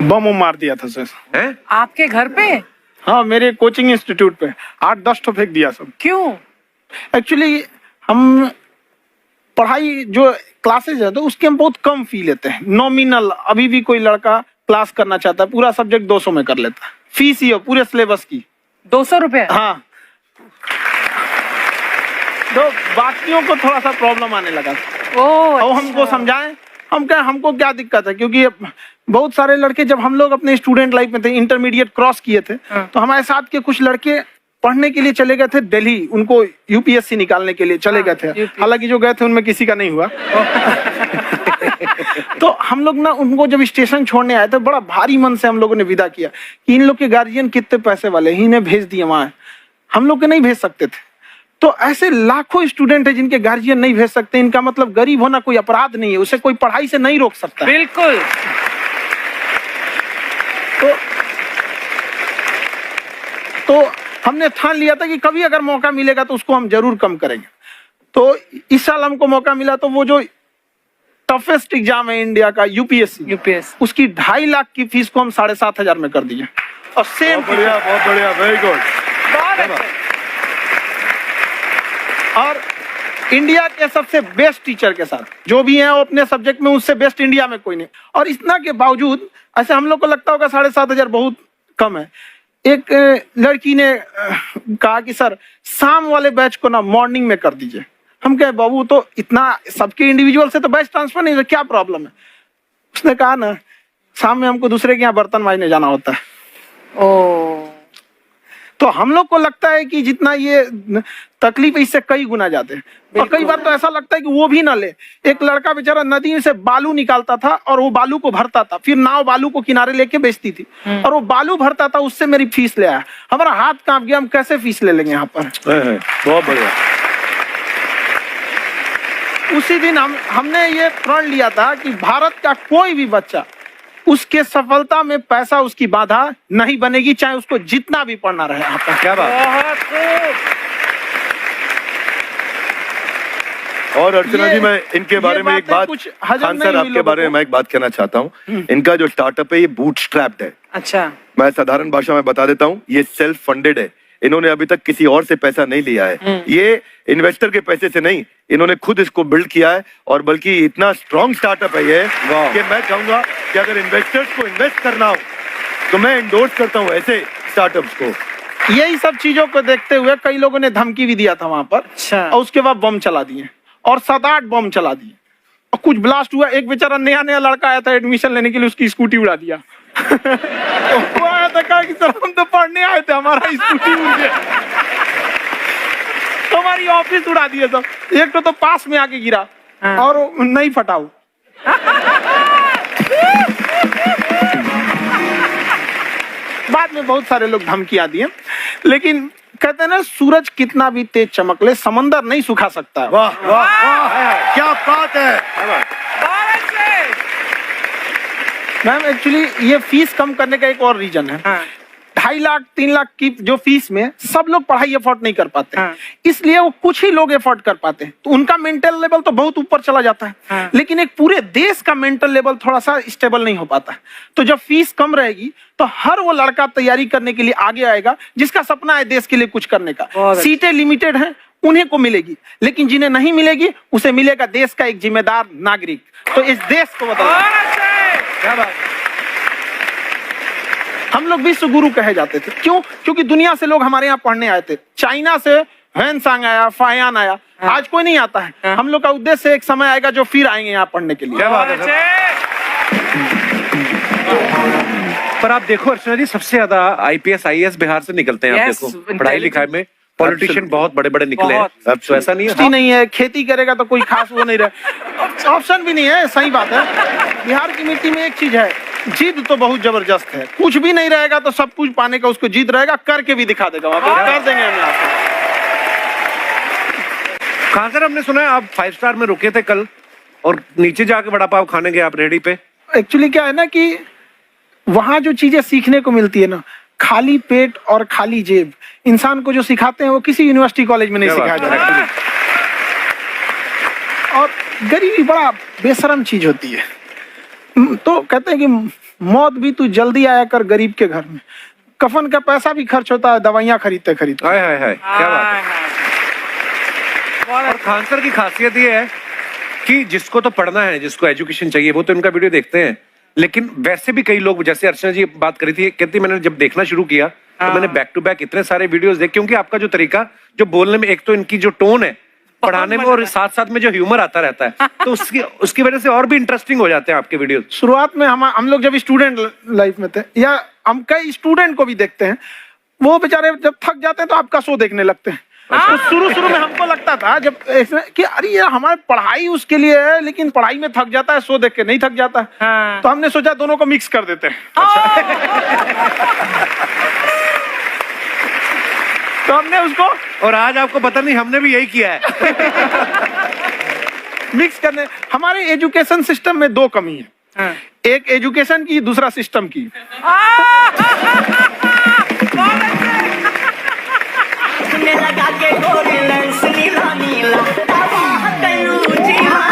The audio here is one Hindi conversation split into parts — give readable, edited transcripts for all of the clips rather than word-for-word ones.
बम मार दिया था सर। हैं? आपके घर पे? हाँ, मेरे कोचिंग इंस्टीट्यूट पे 8-10 तो फेंक दिया सब। क्यों? एक्चुअली हम पढ़ाई जो क्लासेज है तो उसके हम बहुत कम फी लेते हैं, नॉमिनल। अभी भी कोई लड़का क्लास करना चाहता है, पूरा सब्जेक्ट 200 में कर लेता है, फीस ही हो पूरे सिलेबस की 200 रुपए? हाँ, तो बाकियों को थोड़ा सा प्रॉब्लम आने लगा ओह, और हमको अच्छा। समझाएं हमको क्या दिक्कत है, क्योंकि बहुत सारे लड़के जब हम लोग अपने स्टूडेंट लाइफ में थे, इंटरमीडिएट क्रॉस किए थे, तो हमारे साथ के कुछ लड़के पढ़ने के लिए चले गए थे दिल्ली, उनको यूपीएससी निकालने के लिए चले गए थे। हालांकि जो गए थे उनमें किसी का नहीं हुआ। तो हम लोग ना उनको जब स्टेशन छोड़ने आए थे, बड़ा भारी मन से हम लोगों ने विदा किया कि इन लोग के गार्जियन कितने पैसे वाले हैं, इन्हें भेज दिए वहां, हम लोग के नहीं भेज सकते थे। तो ऐसे लाखों स्टूडेंट है जिनके गार्जियन नहीं भेज सकते। इनका मतलब गरीब होना कोई अपराध नहीं है, उसे कोई पढ़ाई से नहीं रोक सकता। बिल्कुल। तो हमने ठान लिया था कि कभी अगर मौका मिलेगा तो उसको हम जरूर कम करेंगे। तो इस साल हमको मौका मिला, तो वो जो टफेस्ट एग्जाम है इंडिया का, यूपीएससी, उसकी 2.5 लाख की फीस को हम 7,500 में कर दिए। और सेम, बहुत बढ़िया, वेरी गुड। और इंडिया के सबसे बेस्ट टीचर के साथ जो भी हैं वो अपने सब्जेक्ट में उससे बेस्ट इंडिया में कोई नहीं। और इतना के बावजूद ऐसे हम लोग को लगता होगा 7,500 बहुत कम है। एक लड़की ने कहा कि सर शाम वाले बैच को ना मॉर्निंग में कर दीजिए। हम कहे बाबू तो इतना सबके इंडिविजुअल से तो बैच ट्रांसफर नहीं, क्या प्रॉब्लम है? उसने कहा ना शाम में हमको दूसरे के यहाँ बर्तन मांजने जाना होता है। ओ, तो हम लोग को लगता है कि जितना ये तकलीफ इससे कई गुना जाते हैं। और कई बार तो ऐसा लगता है कि वो भी ना ले। एक लड़का बेचारा नदी से बालू निकालता था और वो बालू को भरता था, फिर नाव बालू को किनारे लेके बेचती थी, और वो बालू भरता था, उससे मेरी फीस ले आया। हमारा हाथ कांप गया, हम कैसे फीस ले लेंगे यहाँ पर। बहुत बढ़िया। उसी दिन हमने ये प्रण लिया था कि भारत का कोई भी बच्चा उसके सफलता में पैसा उसकी बाधा नहीं बनेगी, चाहे उसको जितना भी पढ़ना रहे यहाँ पर। क्या बात। और अर्चना जी, मैं इनके बारे में एक बात, खान सर आपके बारे में मैं एक बात कहना चाहता हूँ। इनका जो स्टार्टअप है ये बूटस्ट्रैप्ड है। अच्छा, मैं साधारण भाषा में बता देता हूँ, ये सेल्फ फंडेड है। इन्होंने अभी तक किसी और से पैसा नहीं लिया है, ये इन्वेस्टर के पैसे से नहीं, इन्होंने खुद इसको बिल्ड किया है। और बल्कि इतना स्ट्रॉन्ग स्टार्टअप है ये कि मैं चाहूंगा कि अगर इन्वेस्टर्स को इन्वेस्ट करना हो तो मैं इंडोर्स करता हूँ ऐसे स्टार्टअप्स को। यही सब चीजों को देखते हुए कई लोगों ने धमकी भी दिया था वहां पर। अच्छा। और उसके बाद बम चला दिए, और 7-8 बम चला दिए, और कुछ ब्लास्ट हुआ। एक बेचारा नया लड़का आया था एडमिशन लेने के लिए, उसकी स्कूटी उड़ा दिया। वो आया था, कहा कि सर हम तो पढ़ने आए थे, हमारा स्कूटी उड़ गया। हमारी ऑफिस उड़ा दिए सब। एक तो पास में आके गिरा, और नहीं फटा वो। बाद में बहुत सारे लोग धमकियां दिए, लेकिन कहते हैं ना सूरज कितना भी तेज चमक ले समंदर नहीं सुखा सकता। वाह वाह वाह, क्या बात है। मैम एक्चुअली ये फीस कम करने का एक और रीजन है। 2.5 लाख 3 लाख की जो फीस में सब लोग पढ़ाई अफोर्ड नहीं कर पाते, इसलिए वो कुछ ही लोग अफोर्ड कर पाते हैं, तो उनका मेंटल लेवल तो बहुत ऊपर चला जाता है। लेकिन एक पूरे देश का मेंटल लेवल थोड़ा सा स्टेबल नहीं हो पाता। तो जब फीस कम रहेगी तो हर वो लड़का तैयारी करने के लिए आगे आएगा जिसका सपना है देश के लिए कुछ करने का। सीटें लिमिटेड हैं, उन्हें को मिलेगी, लेकिन जिन्हें नहीं मिलेगी उसे मिलेगा देश का एक जिम्मेदार नागरिक। तो इस देश को बदलना। हम लोग विश्व गुरु कहे जाते थे, क्यों? क्योंकि दुनिया से लोग हमारे यहाँ पढ़ने आए थे। चाइना से ह्वेनसांग आया, फायान आया, आज कोई नहीं आता है। हम लोग का उद्देश्य एक समय आएगा जो फिर आएंगे यहाँ पढ़ने के लिए। क्या बात है। पर आप देखो अर्चना जी, सबसे ज्यादा IPS IAS बिहार से निकलते हैं। आप देखो पढ़ाई लिखाई में पॉलिटिशियन बहुत बड़े बड़े निकले हैं। अब तो ऐसा नहीं है। नहीं है, खेती करेगा तो कोई खास वो नहीं रहे, ऑप्शन भी नहीं है। सही बात है। बिहार की मिट्टी में एक चीज है, जिद तो बहुत जबरदस्त है। कुछ भी नहीं रहेगा तो सब कुछ पाने का उसको जिद रहेगा, करके भी दिखा देगा। कर देंगे हम आपको। कहाँ सर, हमने सुना है आप 5 स्टार में रुके थे कल, और नीचे जाके वड़ा पाव खाने गए आप रेडी पे। एक्चुअली क्या है ना कि वहां जो चीजें सीखने को मिलती है ना, खाली पेट और खाली जेब इंसान को जो सिखाते हैं वो किसी यूनिवर्सिटी कॉलेज में नहीं सिखाया जा रहा। और गरीबी बड़ा बेशरम चीज होती है। तो कहते हैं कि मौत भी तू जल्दी आया कर गरीब के घर में, कफन का पैसा भी खर्च होता है दवाइयाँ खरीदते खरीदते। हाय हाय हाय, क्या बात है। और खान सर की खासियत ये है कि जिसको तो पढ़ना है, जिसको एजुकेशन चाहिए, वो तो इनका वीडियो देखते हैं, लेकिन वैसे भी कई लोग, जैसे अर्चना जी बात करी थी, कहती मैंने जब देखना शुरू किया तो मैंने बैक टू बैक इतने सारे वीडियोस देखे, क्योंकि आपका जो तरीका जो बोलने में, एक तो इनकी जो टोन है पढ़ाने में, और साथ साथ में जो ह्यूमर आता रहता है, तो उसकी वजह से और भी इंटरेस्टिंग हो जाते हैं आपके वीडियो। शुरुआत में हम लोग जब स्टूडेंट लाइफ में थे, या हम कई स्टूडेंट को भी देखते हैं, वो बेचारे जब थक जाते हैं तो आपका शो देखने लगते हैं। तो शुरू में हमको लगता था जब कि अरे यार हमारी पढ़ाई उसके लिए है, लेकिन पढ़ाई में थक जाता है, शो देख के नहीं थक जाता है। तो हमने सोचा दोनों को मिक्स कर देते हैं। तो हमने उसको, और आज आपको पता नहीं हमने भी यही किया है। मिक्स करने। हमारे एजुकेशन सिस्टम में दो कमी है, एक एजुकेशन की, दूसरा सिस्टम की। लगा के गोरी लेंस नीला नीला तबाह करू जीवा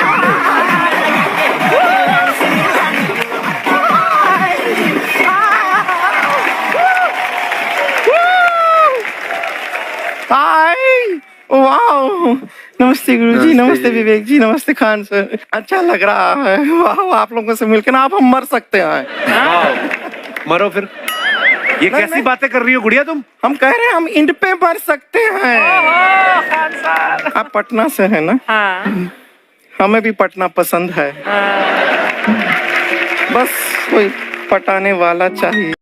हाय, वाह, नमस्ते गुरुजी, नमस्ते विवेक जी, नमस्ते खान सर। अच्छा लग रहा है, वाह, आप लोगों से मिलकर ना अब हम मर सकते हैं। मरो फिर। ये कैसी बातें कर रही हो गुड़िया तुम? हम कह रहे हैं हम इंड पे मर सकते हैं। आप पटना से है ना? हमें भी पटना पसंद है, बस कोई पटाने वाला चाहिए।